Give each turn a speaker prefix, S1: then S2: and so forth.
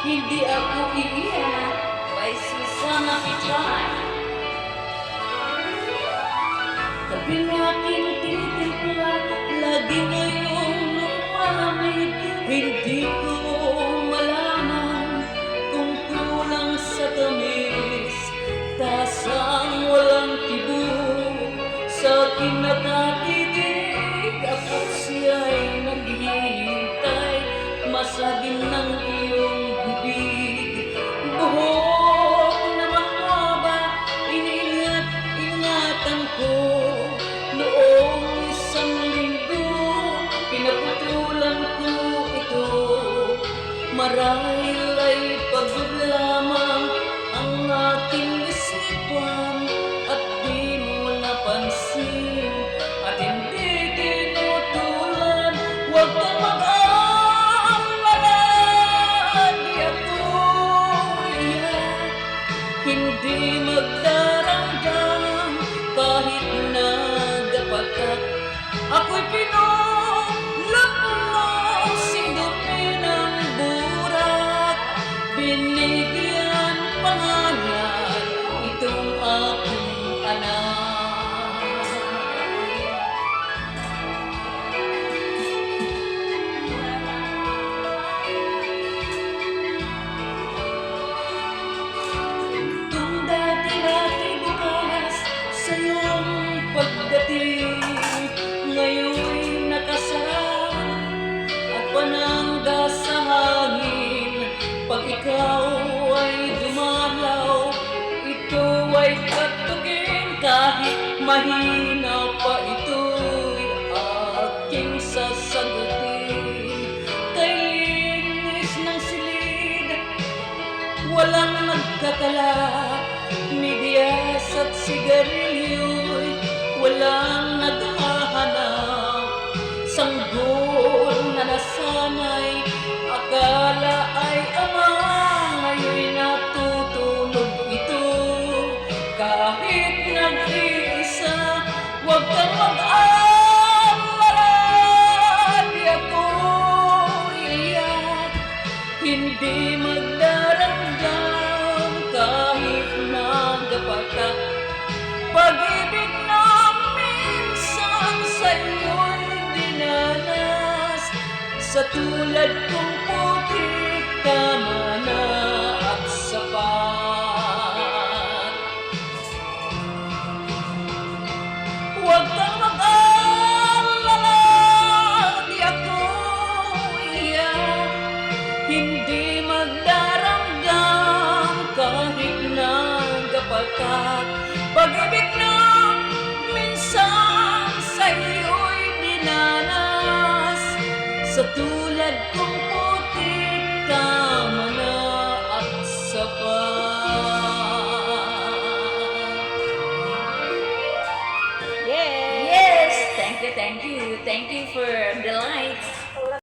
S1: hindi ako iiyak. By Susana Pichai. Tabi natin tinitimpla, lagi ngayong lumalamig. Hindi ko malaman kung kulang sa tamis, tasang walang tibok sa akin nakatitig. Ako siya'y naghihintay, masagin ng iyong bibig. Buhok na mahaba, iniingat-ingatan ko. Noong isang linggo, pinaputulan ko ito. Marahil ay pagod lamang ang aking isipan, at di mo napansin at hindi tinutulan. Huwag kang mag-alala, di ako iyak, hindi magdaramdam kahit nagdapatak. Ako'y pinulot mo, sindumin ang burak, binigyan pangalan itong aking anak. Kung dati-dati bukas sa iyong pagdating, ngayon'y nakasara at panangga sa hangin. Pag ikaw ay dumalaw, ito ay katugin. Kahit mahina pa ito'y aking sasagutin. Kay linis ng silid, walang nagkakalap, medyas at sigarilyo'y walang naghahanap. Sanggol na nasanay, akala ay ama, ngayon'y natutulog ito. Kahit nag-iisa, huwag kang mag-alala, di ako iyak, hindi magdaramdam kahit nagdapatak. Pag-ibig na minsan sa'yo'y dinanas, sa tulad kong putik, tama na at sapat. Huwag kang mag-alala, di ako iyak, hindi magdaramdam kahit nagdapatak. Pag-ibig na minsan sa'yo'y dinanas, sa tulad kong putik, tama na at sapat.
S2: Yes!
S1: Yes! Thank you, thank you. Thank you for the lights.